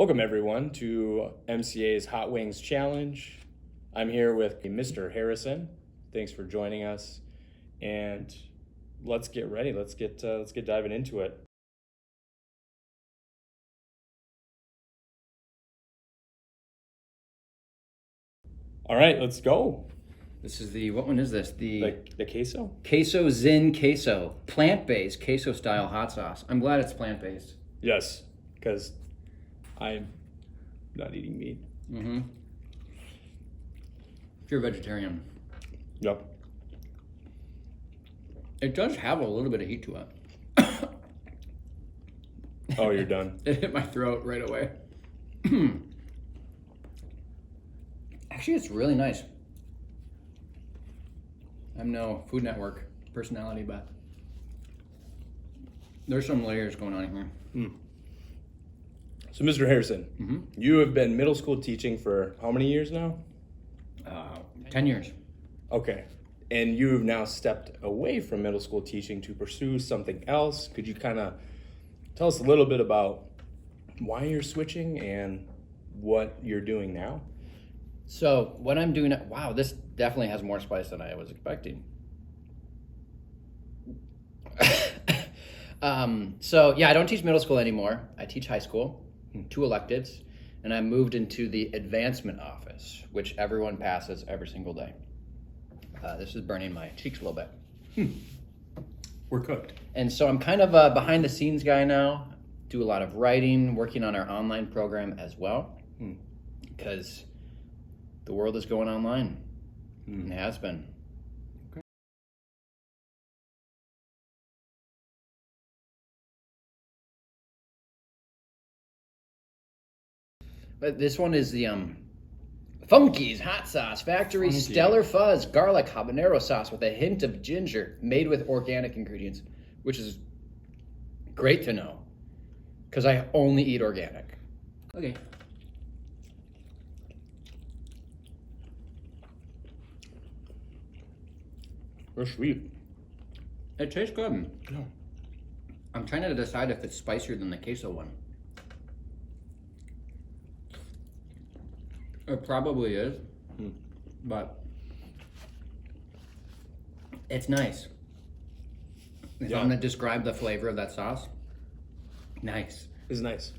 Welcome everyone to MCA's Hot Wings Challenge. I'm here with Mr. Harrison. Thanks for joining us, and let's get ready. Let's get diving into it. All right, let's go. This is what one is this? The queso? Queso Zin Queso. Plant-based queso style hot sauce. I'm glad it's plant-based. Yes, because I'm not eating meat. Mm-hmm. If you're a vegetarian. Yep. It does have a little bit of heat to it. Oh, you're done. It hit my throat right away. Actually, it's really nice. I'm no Food Network personality, but there's some layers going on here. So, Mr. Harrison, you have been middle school teaching for how many years now? 10 years. Okay. And you've now stepped away from middle school teaching to pursue something else. Could you kind of tell us a little bit about why you're switching and what you're doing now? So what I'm doing, wow, this definitely has more spice than I was expecting. So yeah, I don't teach middle school anymore. I teach high school, 2 electives, and I moved into the advancement office, which everyone passes every single day. This is burning my cheeks a little bit. We're cooked. And so I'm kind of a behind the scenes guy now, do a lot of writing, working on our online program as well, because the world is going online. It has been. Okay. But this one is the Funky's hot sauce, factory stellar fuzz, garlic habanero sauce with a hint of ginger, made with organic ingredients, which is great to know, because I only eat organic. Okay. They're sweet. It tastes good. Yeah. I'm trying to decide if it's spicier than the queso one. It probably is, but it's nice. If I'm gonna describe the flavor of that sauce, nice. It's nice.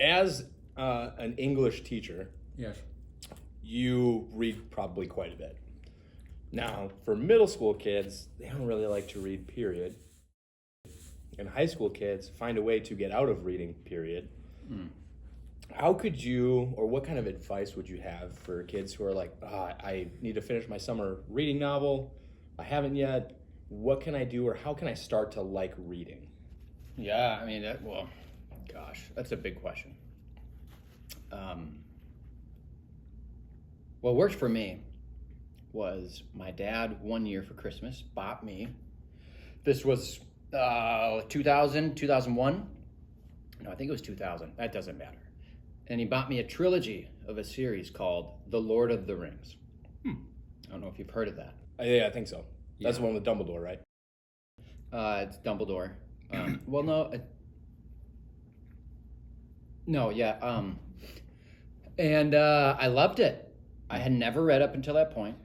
As an English teacher, Yes. you read probably quite a bit. Now, for middle school kids, they don't really like to read, period. And high school kids find a way to get out of reading, period. How could you, or what kind of advice would you have for kids who are like, I need to finish my summer reading novel, I haven't yet, what can I do, or how can I start to like reading? Yeah, I mean, gosh, that's a big question. What worked for me was my dad, one year for Christmas, bought me, this was 2000, 2001? No, I think it was 2000. That doesn't matter. And he bought me a trilogy of a series called The Lord of the Rings. I don't know if you've heard of that. Yeah, I think so. That's the one with Dumbledore, right? It's Dumbledore. Well, no. No, yeah. And I loved it. I had never read up until that point,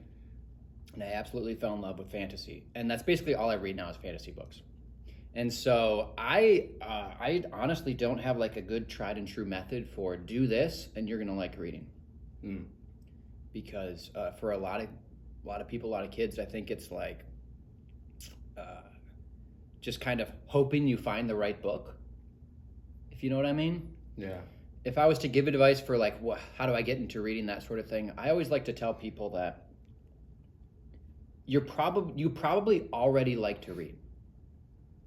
and I absolutely fell in love with fantasy. And that's basically all I read now is fantasy books. And so I honestly don't have like a good tried and true method for do this and you're gonna like reading, because for a lot of people, a lot of kids, I think it's like just kind of hoping you find the right book, if you know what I mean. Yeah. If I was to give advice for like how do I get into reading, that sort of thing, I always like to tell people that you probably already like to read.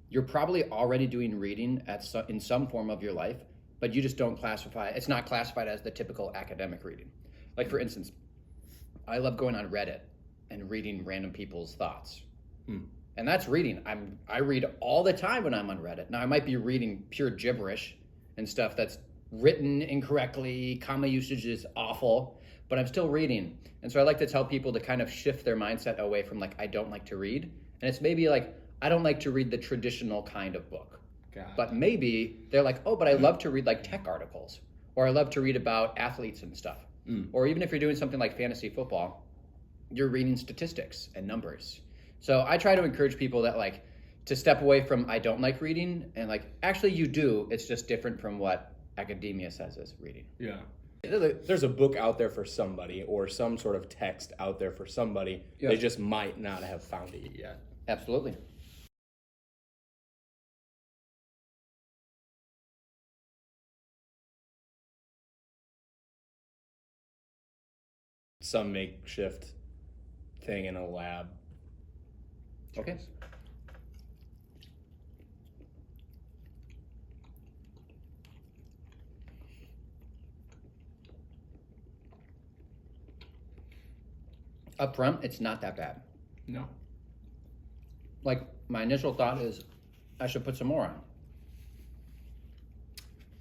You're probably already doing reading in some form of your life, but you just don't classify. It's not classified as the typical academic reading. Like, for instance, I love going on Reddit and reading random people's thoughts. And that's reading. I read all the time when I'm on Reddit. Now, I might be reading pure gibberish and stuff that's written incorrectly, comma usage is awful, but I'm still reading. And so I like to tell people to kind of shift their mindset away from like, I don't like to read. And it's maybe like, I don't like to read the traditional kind of book. But maybe they're like, oh, but I love to read like tech articles, or I love to read about athletes and stuff. Or even if you're doing something like fantasy football, you're reading statistics and numbers. So I try to encourage people that like to step away from I don't like reading and like actually you do. It's just different from what academia says is reading. Yeah. There's a book out there for somebody or some sort of text out there for somebody. Yes. They just might not have found it yet. Absolutely. Some makeshift thing in a lab. Okay. Up front, it's not that bad. No. Like, my initial thought is I should put some more on.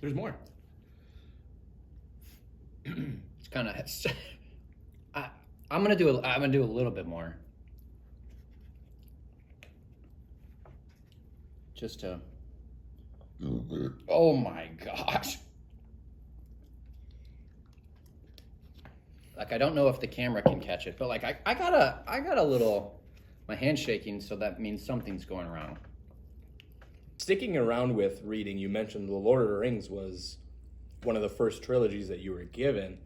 There's more. It's kind of I'm gonna do a little bit more. Just to. Oh my gosh. Like I don't know if the camera can catch it, but like I got a little, my hand's shaking, so that means something's going wrong. Sticking around with reading, you mentioned The Lord of the Rings was one of the first trilogies that you were given.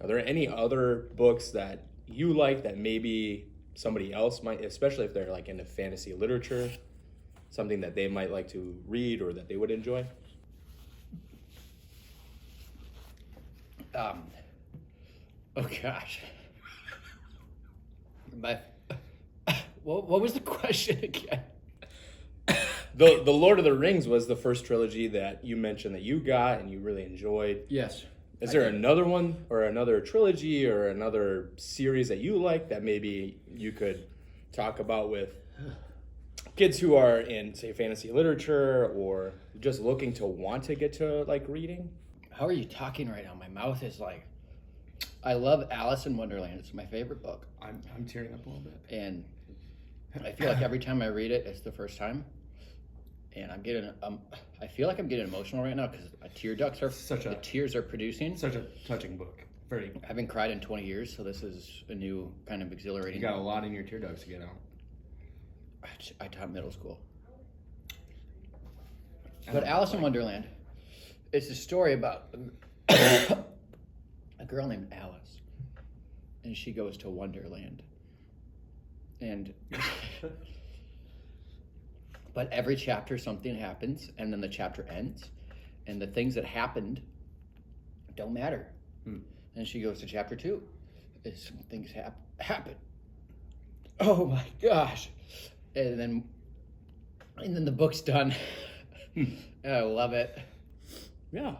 Are there any other books that you like that maybe somebody else might, especially if they're like into fantasy literature, something that they might like to read or that they would enjoy? Oh gosh. What was the question again? The Lord of the Rings was the first trilogy that you mentioned that you got and you really enjoyed. Yes. Is there another one or another trilogy or another series that you like that maybe you could talk about with kids who are in, say, fantasy literature or just looking to want to get to like reading? How are you talking right now? My mouth is like, I love Alice in Wonderland. It's my favorite book. I'm tearing up a little bit. And I feel like every time I read it, it's the first time. And I'm getting, I feel like I'm getting emotional right now because my tear ducts are, the tears are producing. Such a touching book. Very. I haven't cried in 20 years, so this is a new kind of exhilarating. You got a lot in your tear ducts to get out. I taught middle school. But Alice in Wonderland, it's a story about a girl named Alice, and she goes to Wonderland. And but every chapter something happens, and then the chapter ends, and the things that happened don't matter. And she goes to chapter 2. Some things happen. Oh my gosh! And then the book's done. I love it. Yeah.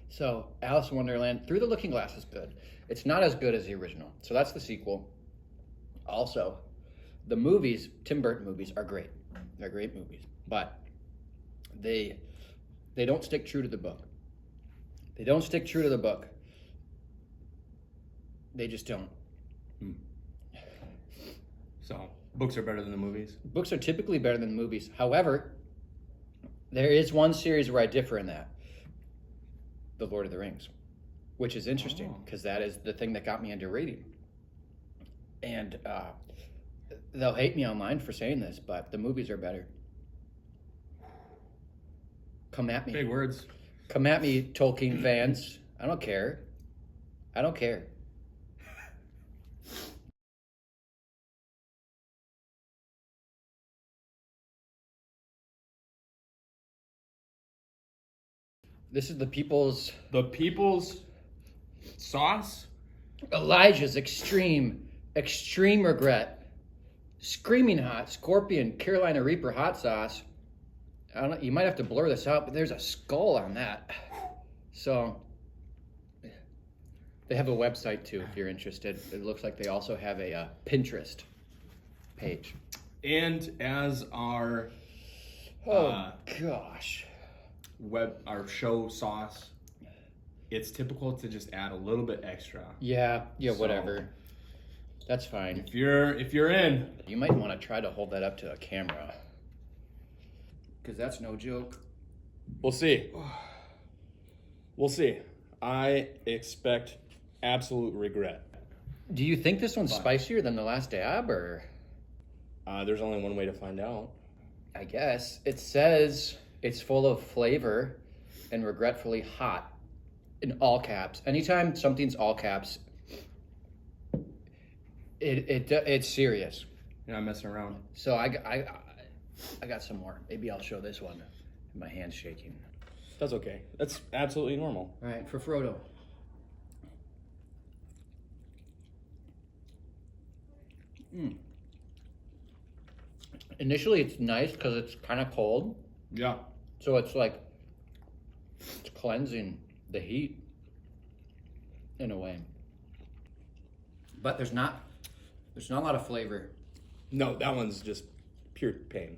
So Alice in Wonderland Through the Looking Glass is good. It's not as good as the original. So that's the sequel. Also, the movies, Tim Burton movies, are great. They're great movies, but they don't stick true to the book. They don't stick true to the book. They just don't. So books are better than the movies? Books are typically better than the movies. However, there is one series where I differ in that. The Lord of the Rings, which is interesting because that is the thing that got me into reading. And they'll hate me online for saying this, but the movies are better. Come at me. Big words. Come at me, Tolkien fans. I don't care. I don't care. This is the people's sauce? Elijah's extreme regret. Screaming hot, Scorpion, Carolina Reaper hot sauce. I don't know, you might have to blur this out, but there's a skull on that. So they have a website too if you're interested. It looks like they also have a Pinterest page. And as our gosh. Our show sauce, it's typical to just add a little bit extra. Yeah, whatever. That's fine. If you're in, you might want to try to hold that up to a camera, because that's no joke. We'll see. We'll see. I expect absolute regret. Do you think this one's spicier than the last dab, or? There's only one way to find out. I guess. It says it's full of flavor and regretfully hot in all caps. Anytime something's all caps, it's serious. You're not messing around. So I got some more. Maybe I'll show this one. My hand's shaking. That's okay. That's absolutely normal. All right, for Frodo. Initially, it's nice because it's kind of cold. Yeah. So it's like it's cleansing the heat in a way. But there's not a lot of flavor. No, that one's just pure pain.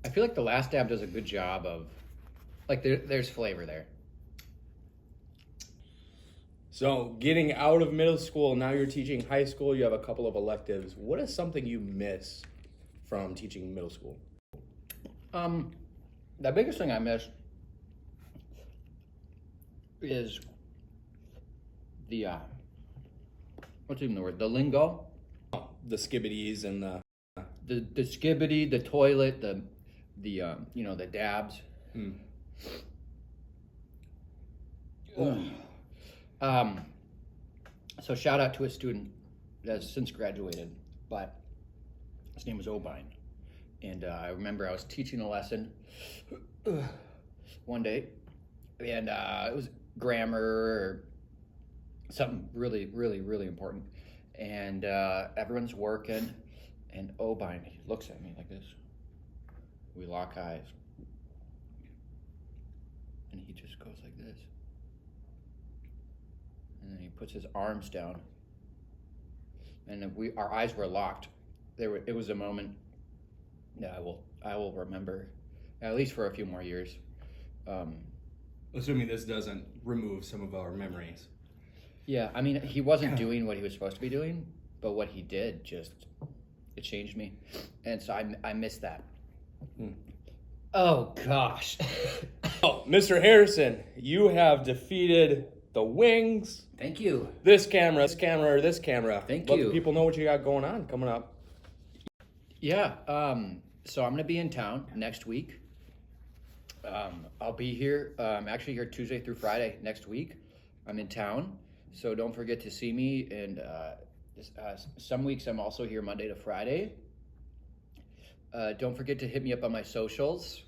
I feel like the last dab does a good job of, like, there's flavor there. So, getting out of middle school, now you're teaching high school, you have a couple of electives. What is something you miss from teaching middle school? The biggest thing I miss is the, what's even the word? The lingo. The skibbities and the skibbity, the toilet, the the dabs. So shout out to a student that has since graduated, but his name was Obine. And I remember I was teaching a lesson one day, and it was grammar or something really, really, really important. And everyone's working, and Obine, he looks at me like this. We lock eyes. And he just goes like this. And then he puts his arms down. And our eyes were locked. It was a moment that I will remember, at least for a few more years. Assuming this doesn't remove some of our memories. Yeah, I mean, he wasn't doing what he was supposed to be doing, but what he did it changed me. And so I miss that. Oh, gosh. Oh, Mr. Harrison, you have defeated the Wings. Thank you. This camera, or this camera. Thank Let you. the people know what you got going on coming up. Yeah, so I'm going to be in town next week. I'll be here, actually here Tuesday through Friday next week. I'm in town, so don't forget to see me. And some weeks I'm also here Monday to Friday. Don't forget to hit me up on my socials.